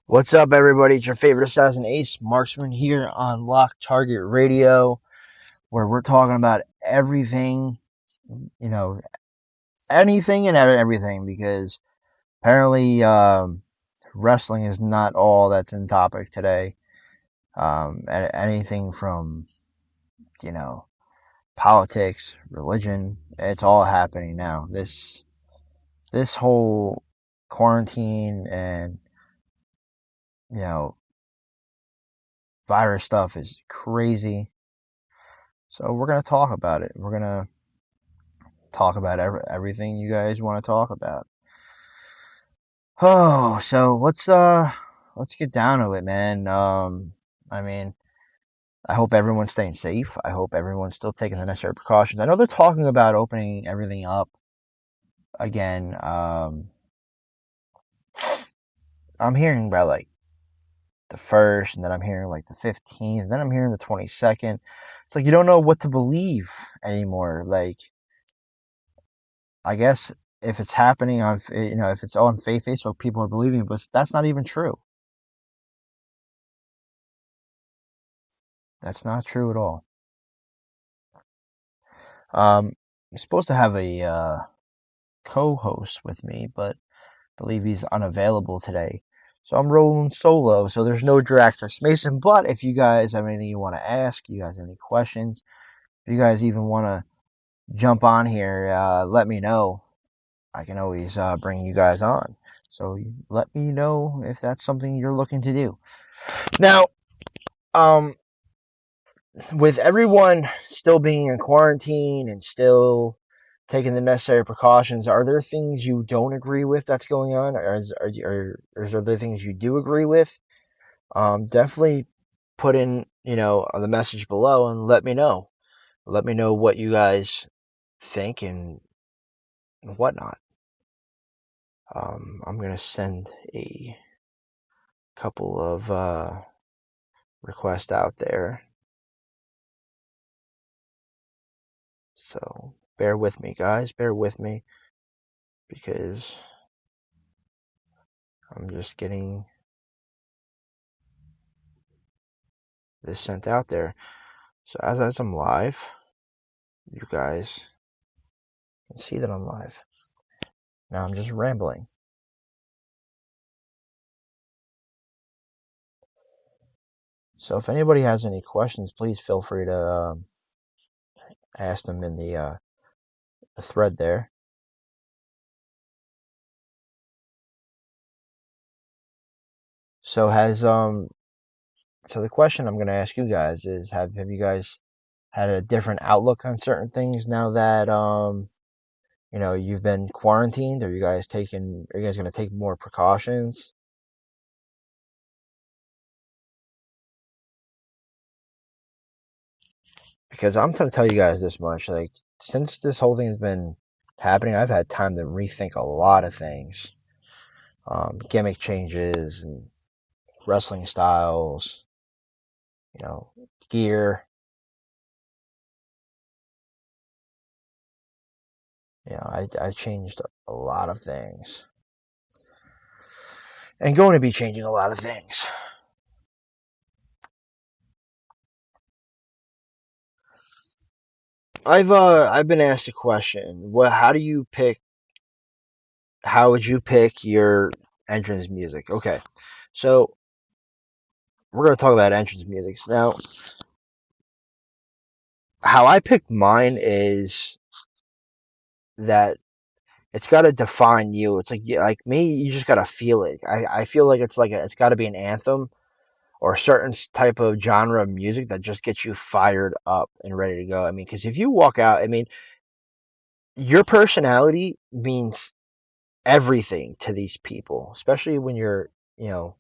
What's up, everybody? It's your favorite assassin, Ace Marksman, here on Lock Target Radio, where we're talking about everything, you know, anything and everything, because apparently wrestling is not all that's in topic today. Anything from, you know, politics, religion, it's all happening now. This whole quarantine and, you know, virus stuff is crazy. So we're gonna talk about it. We're gonna talk about everything you guys want to talk about. Oh, so let's get down to it, man. I mean, I hope everyone's staying safe. I hope everyone's still taking the necessary precautions. I know they're talking about opening everything up again. I'm hearing about like the first, and then I'm hearing like the 15th, and then I'm hearing the 22nd. It's like you don't know what to believe anymore. Like, I guess if it's happening on, if it's on Facebook, people are believing it, but that's not even true. That's not true at all. I'm supposed to have a co-host with me, but I believe he's unavailable today. So I'm rolling solo. So there's no Draxx Mason. But if you guys have anything you want to ask, you guys have any questions, if you guys even want to jump on here, let me know. I can always bring you guys on. So let me know if that's something you're looking to do. Now, um, with everyone still being in quarantine and still taking the necessary precautions, are there things you don't agree with that's going on? Or is there things you do agree with? Definitely put in, on the message below and let me know. Let me know what you guys think and whatnot. I'm gonna send a couple of requests out there. So bear with me, guys. Bear with me because I'm just getting this sent out there. So as I'm live, you guys can see that I'm live. Now I'm just rambling. So if anybody has any questions, please feel free to ask them in the thread there. So so the question I'm going to ask you guys is have you guys had a different outlook on certain things now that you've been quarantined? Are you guys going to take more precautions? Because I'm going to tell you guys this much, like since this whole thing has been happening, I've had time to rethink a lot of things. Gimmick changes and wrestling styles, you know, gear. I changed a lot of things and going to be changing a lot of things. I've been asked a question. How do you pick? How would you pick your entrance music? Okay, so we're gonna talk about entrance music now. How I pick mine is that it's got to define you. It's like like me, you just gotta feel it. I feel like it's got to be an anthem or a certain type of genre of music that just gets you fired up and ready to go. I mean, because if you walk out, I mean, your personality means everything to these people, especially when you're, you know,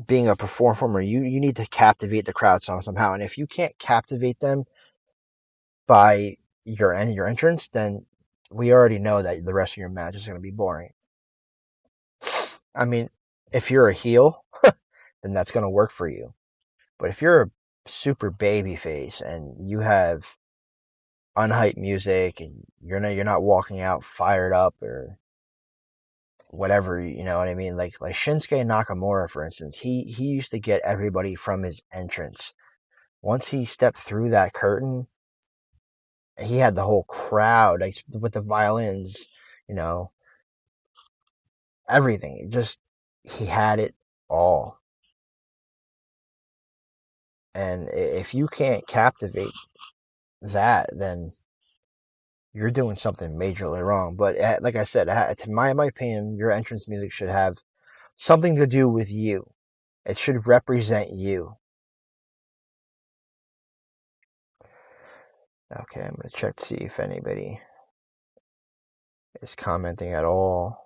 being a performer. You need to captivate the crowd somehow, and if you can't captivate them by your entrance, then we already know that the rest of your match is going to be boring. I mean, if you're a heel, then that's going to work for you. But if you're a super baby face and you have unhyped music and you're not walking out fired up, or whatever, you know what I mean? Like Shinsuke Nakamura, for instance, he used to get everybody from his entrance. Once he stepped through that curtain, he had the whole crowd, like with the violins, you know, everything. He had it all. And if you can't captivate that, then you're doing something majorly wrong. But like I said, to my opinion, your entrance music should have something to do with you. It should represent you. Okay, I'm gonna check to see if anybody is commenting at all.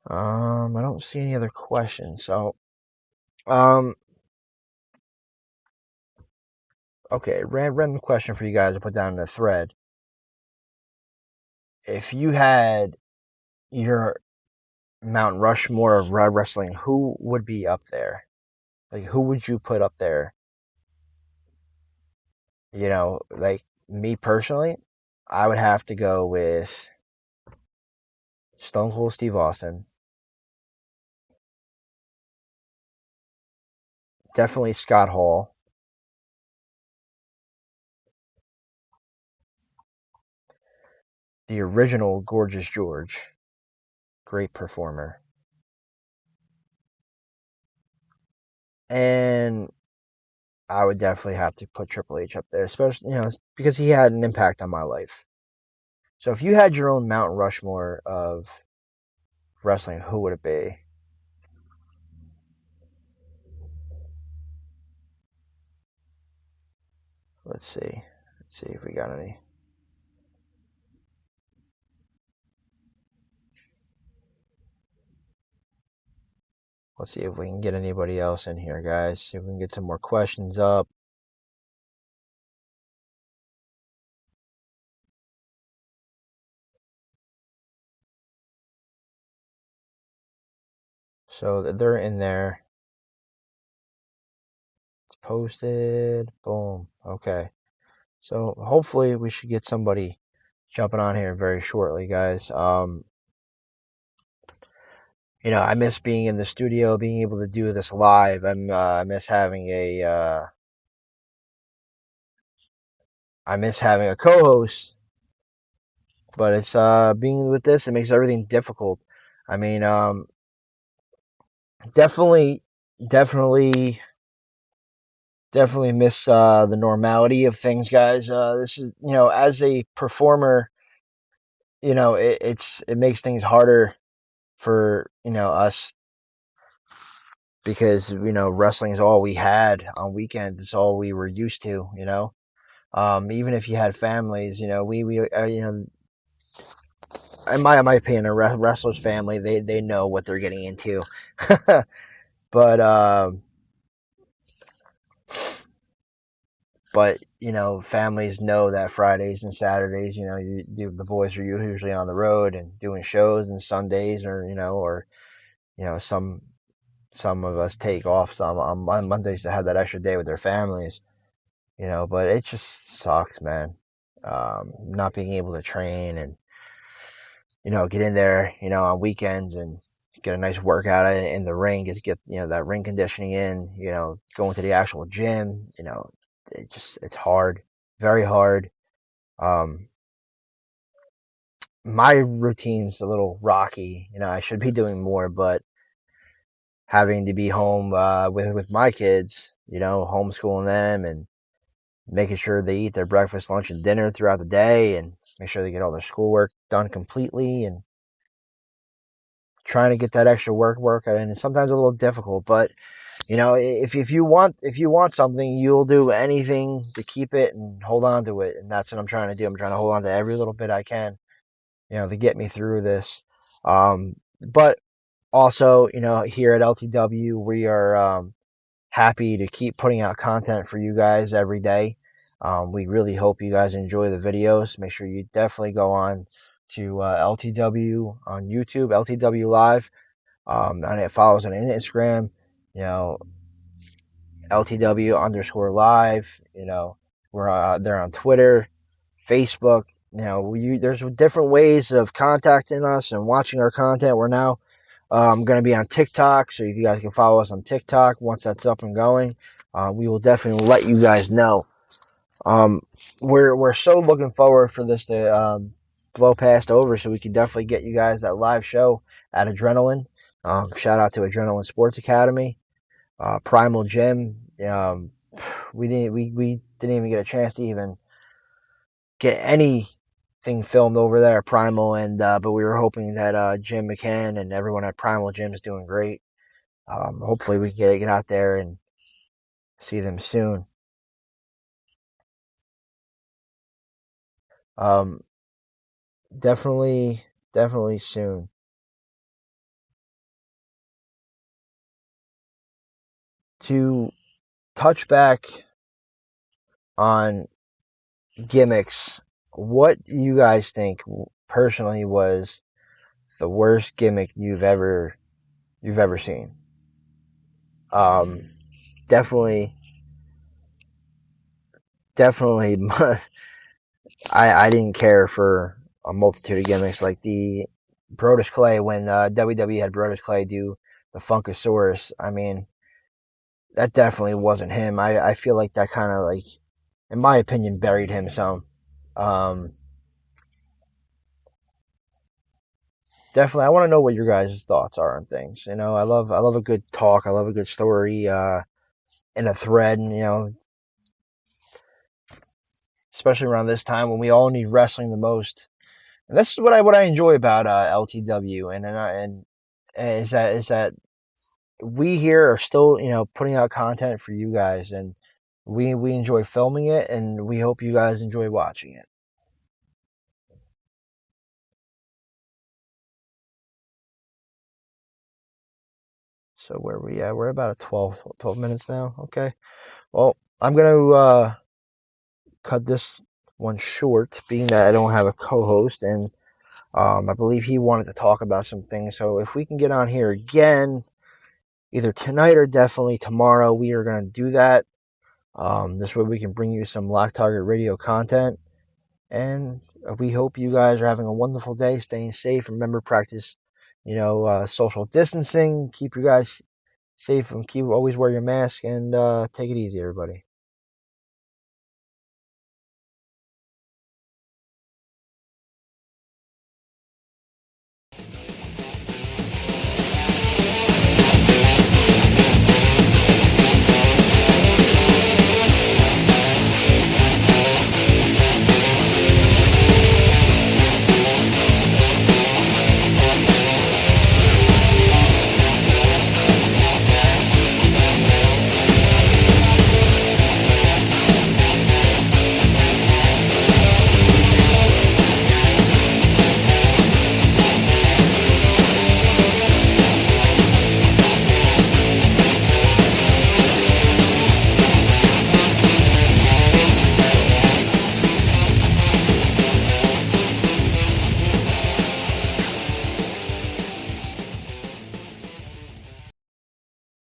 I don't see any other questions. So, okay, random question for you guys to put down in the thread. If you had your Mount Rushmore of wrestling, who would be up there? Like, who would you put up there? You know, like me personally, I would have to go with Stone Cold Steve Austin. Definitely Scott Hall. The original Gorgeous George. Great performer. And I would definitely have to put Triple H up there, especially, because he had an impact on my life. So if you had your own Mount Rushmore of wrestling, who would it be? Let's see. Let's see if we got any. Let's see if we can get anybody else in here, guys. See if we can get some more questions up. So they're in there. It's posted. Boom. Okay. So hopefully we should get somebody jumping on here very shortly, guys. I miss being in the studio, being able to do this live. I miss having a co-host, but it's being with this, it makes everything difficult. I mean, definitely, definitely, definitely miss the normality of things, guys. This is, as a performer, it makes things harder for us because wrestling is all we had on weekends. It's all we were used to. Even if you had families, we in my opinion, a wrestler's family, they know what they're getting into. but families know that Fridays and Saturdays, the boys are usually on the road and doing shows, and Sundays, or some of us take off some on Mondays to have that extra day with their families. But it just sucks, man. Not being able to train and get in there, on weekends and get a nice workout in the ring, get that ring conditioning in, going to the actual gym, it's hard, very hard. Um, my routine's a little rocky, I should be doing more, but having to be home with my kids, homeschooling them and making sure they eat their breakfast, lunch, and dinner throughout the day, and make sure they get all their schoolwork done completely, and trying to get that extra work, and it's sometimes a little difficult. But if you want something, you'll do anything to keep it and hold on to it, and that's what I'm trying to do. I'm trying to hold on to every little bit I can, to get me through this. But also, here at LTW, we are happy to keep putting out content for you guys every day. We really hope you guys enjoy the videos. Make sure you definitely go on to LTW on YouTube, LTW Live, and it follows on Instagram. You know, LTW_live. We're they're on Twitter, Facebook. There's different ways of contacting us and watching our content. We're now going to be on TikTok, so you guys can follow us on TikTok once that's up and going. We will definitely let you guys know. We're so looking forward for this to blow past over, so we can definitely get you guys that live show at Adrenaline. Shout out to Adrenaline Sports Academy, Primal Gym. We didn't even get a chance to even get anything filmed over there at Primal, and but we were hoping that Jim McCann and everyone at Primal Gym is doing great. Hopefully we can get out there and see them soon. Um, definitely soon. To touch back on gimmicks, what do you guys think personally was the worst gimmick you've ever seen? Um, definitely, definitely. I didn't care for a multitude of gimmicks like the Brodus Clay when WWE had Brodus Clay do the Funkasaurus. I mean, that definitely wasn't him. I feel like that kind of like, in my opinion, buried him some. Um, Definitely, I want to know what your guys' thoughts are on things. I love a good talk. I love a good story in a thread, and especially around this time when we all need wrestling the most. And this is what I enjoy about LTW, and is that we here are still putting out content for you guys, and we enjoy filming it, and we hope you guys enjoy watching it. So where we at? We're about at 12 minutes now. Okay. Well, I'm gonna cut this one short, being that I don't have a co-host, and I believe he wanted to talk about some things. So if we can get on here again, either tonight or definitely tomorrow, we are gonna do that. This way we can bring you some Lock Target Radio content. And we hope you guys are having a wonderful day, staying safe. Remember, practice, social distancing. Keep you guys safe and keep always wear your mask and take it easy, everybody.